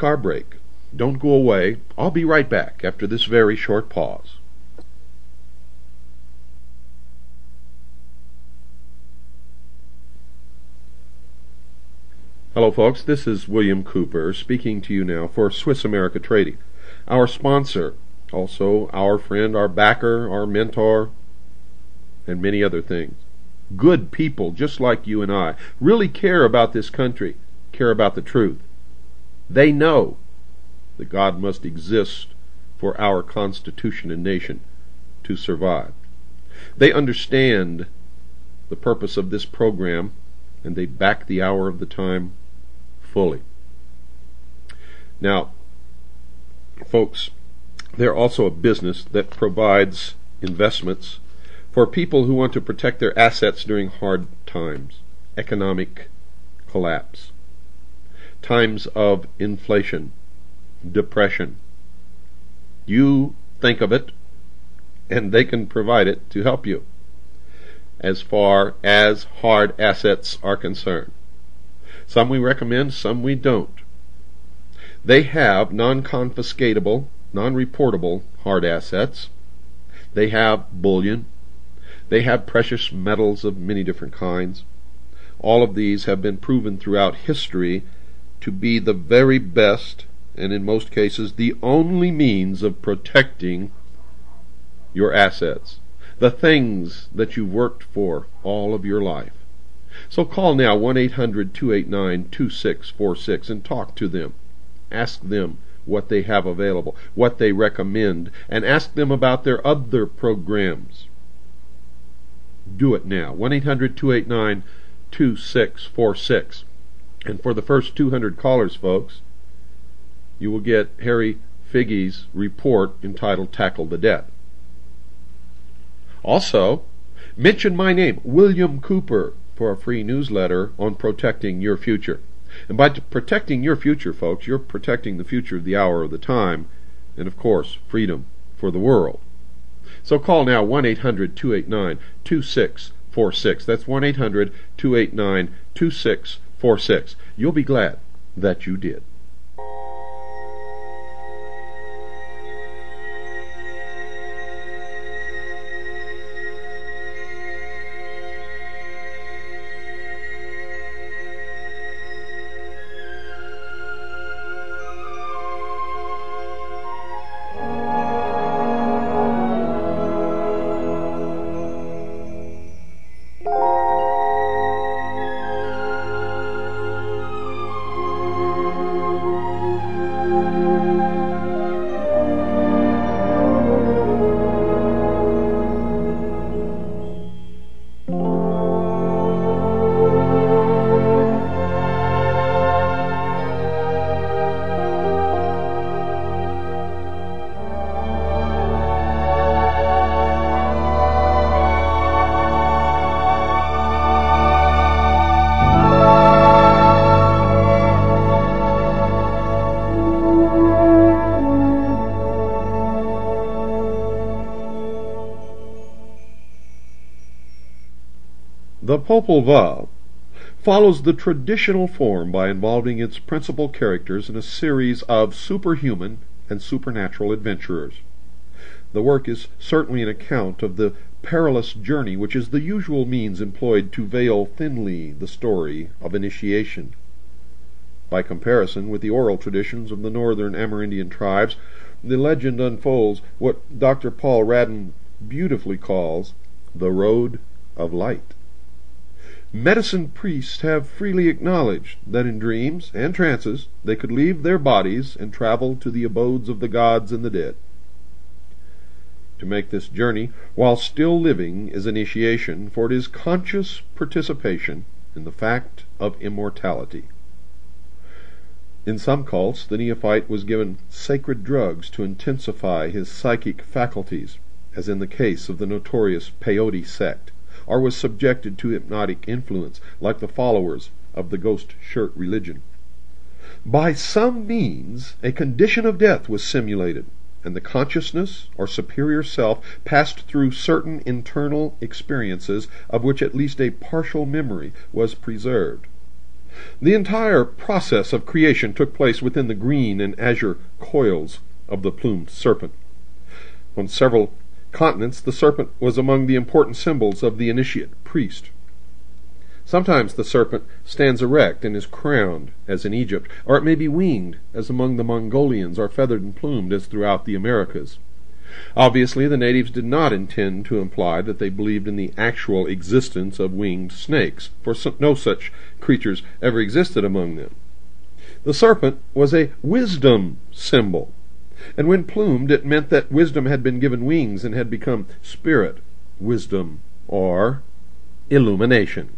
Our break. Don't go away. I'll be right back after this very short pause. Hello folks, this is William Cooper speaking to you now for Swiss America Trading, our sponsor, also our friend, our backer, our mentor, and many other things. Good people just like you and I really care about this country, care about the truth. They know that God must exist for our Constitution and nation to survive. They understand the purpose of this program, and they back the hour of the time fully. Now, folks, they're also a business that provides investments for people who want to protect their assets during hard times, economic collapse, times of inflation, depression. You think of it, and they can provide it to help you as far as hard assets are concerned. Some we recommend, some we don't. They have non-confiscatable, non-reportable hard assets. They have bullion. They have precious metals of many different kinds. All of these have been proven throughout history to be the very best, and in most cases the only means of protecting your assets, the things that you've worked for all of your life. So call now 1-800-289-2646 and talk to them. Ask them what they have available, what they recommend, and ask them about their other programs. Do it now. 1-800-289-2646. And for the first 200 callers, folks, you will get Harry Figge's report entitled Tackle the Debt. Also, mention my name, William Cooper, for a free newsletter on protecting your future. And by protecting your future, folks, you're protecting the future of the hour of the time, and of course, freedom for the world. So call now 1-800-289-2646. That's 1-800-289-2646. You'll be glad that you did. The Popol Vuh follows the traditional form by involving its principal characters in a series of superhuman and supernatural adventurers. The work is certainly an account of the perilous journey which is the usual means employed to veil thinly the story of initiation. By comparison with the oral traditions of the northern Amerindian tribes, the legend unfolds what Dr. Paul Radden beautifully calls the Road of Light. Medicine priests have freely acknowledged that in dreams and trances they could leave their bodies and travel to the abodes of the gods and the dead. To make this journey while still living is initiation, for it is conscious participation in the fact of immortality. In some cults, the neophyte was given sacred drugs to intensify his psychic faculties, as in the case of the notorious peyote sect, or was subjected to hypnotic influence, like the followers of the ghost shirt religion. By some means, a condition of death was simulated, and the consciousness or superior self passed through certain internal experiences of which at least a partial memory was preserved. The entire process of creation took place within the green and azure coils of the plumed serpent. On several continents, the serpent was among the important symbols of the initiate priest. Sometimes the serpent stands erect and is crowned, as in Egypt, or it may be winged, as among the Mongolians, or feathered and plumed, as throughout the Americas. Obviously, the natives did not intend to imply that they believed in the actual existence of winged snakes, for no such creatures ever existed among them. The serpent was a wisdom symbol, and when plumed, it meant that wisdom had been given wings and had become spirit, wisdom, or illumination.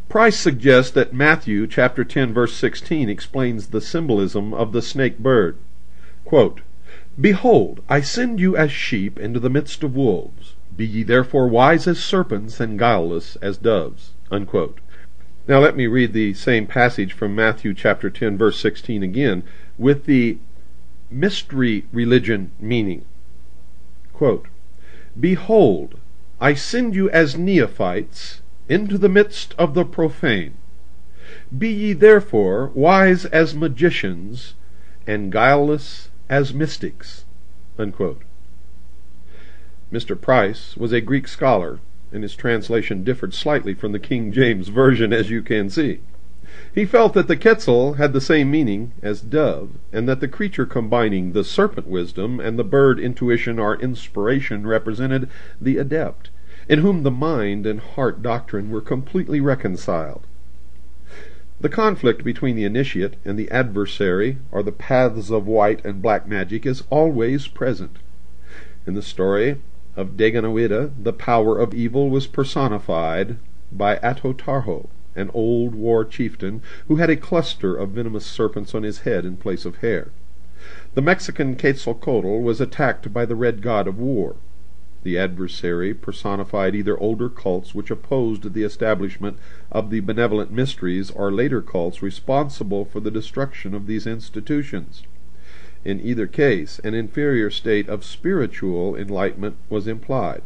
Price suggests that Matthew chapter 10, verse 16 explains the symbolism of the snake bird. Quote, "Behold, I send you as sheep into the midst of wolves. Be ye therefore wise as serpents and guileless as doves." Unquote. Now let me read the same passage from Matthew chapter 10, verse 16 again, with the mystery religion meaning. Quote, "Behold, I send you as neophytes into the midst of the profane. Be ye therefore wise as magicians and guileless as mystics." Unquote. Mr. Price was a Greek scholar, and his translation differed slightly from the King James Version, as you can see. He felt that the Quetzal had the same meaning as dove, and that the creature combining the serpent wisdom and the bird intuition or inspiration represented the adept, in whom the mind and heart doctrine were completely reconciled. The conflict between the initiate and the adversary, or the paths of white and black magic, is always present. In the story of Daganoweda, the power of evil was personified by Atotarho, an old war chieftain who had a cluster of venomous serpents on his head in place of hair. The Mexican Quetzalcoatl was attacked by the red god of war. The adversary personified either older cults which opposed the establishment of the benevolent mysteries, or later cults responsible for the destruction of these institutions. In either case, an inferior state of spiritual enlightenment was implied.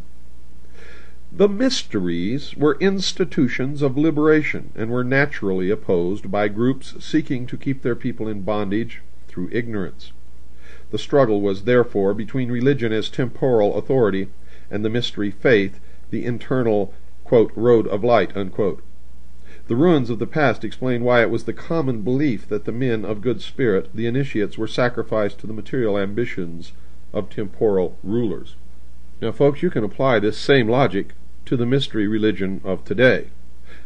The mysteries were institutions of liberation, and were naturally opposed by groups seeking to keep their people in bondage through ignorance. The struggle was therefore between religion as temporal authority and the mystery faith, the internal, quote, road of light, unquote. The ruins of the past explain why it was the common belief that the men of good spirit, the initiates, were sacrificed to the material ambitions of temporal rulers. Now, folks, you can apply this same logic to the mystery religion of today.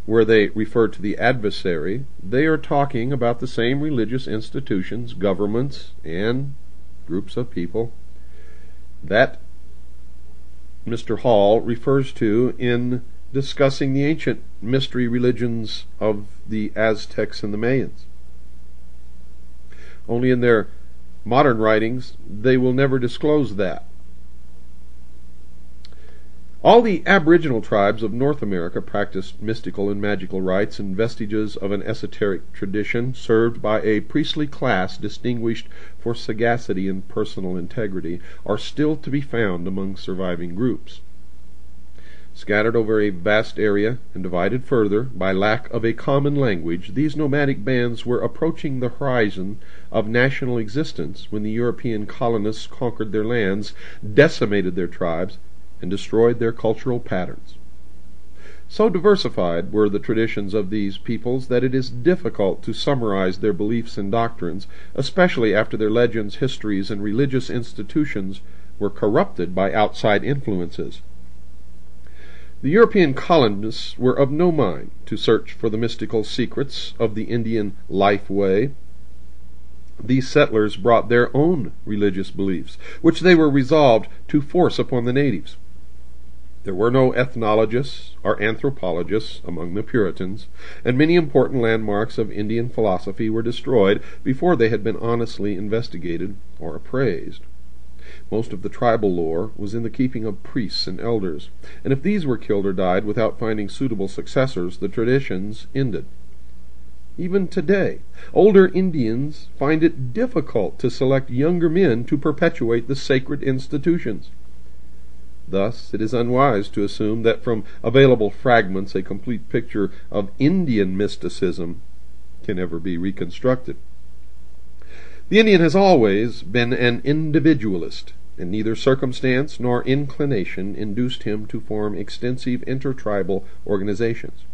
Where they refer to the adversary, they are talking about the same religious institutions, governments, and groups of people that Mr. Hall refers to in discussing the ancient mystery religions of the Aztecs and the Mayans. Only in their modern writings they will never disclose that. All the aboriginal tribes of North America practiced mystical and magical rites, and vestiges of an esoteric tradition served by a priestly class distinguished for sagacity and personal integrity are still to be found among surviving groups. Scattered over a vast area and divided further by lack of a common language, these nomadic bands were approaching the horizon of national existence when the European colonists conquered their lands, decimated their tribes, and destroyed their cultural patterns. So diversified were the traditions of these peoples that it is difficult to summarize their beliefs and doctrines, especially after their legends, histories, and religious institutions were corrupted by outside influences. The European colonists were of no mind to search for the mystical secrets of the Indian life way. These settlers brought their own religious beliefs, which they were resolved to force upon the natives. There were no ethnologists or anthropologists among the Puritans, and many important landmarks of Indian philosophy were destroyed before they had been honestly investigated or appraised. Most of the tribal lore was in the keeping of priests and elders, and if these were killed or died without finding suitable successors, the traditions ended. Even today, older Indians find it difficult to select younger men to perpetuate the sacred institutions. Thus, it is unwise to assume that from available fragments a complete picture of Indian mysticism can ever be reconstructed. The Indian has always been an individualist, and neither circumstance nor inclination induced him to form extensive intertribal organizations.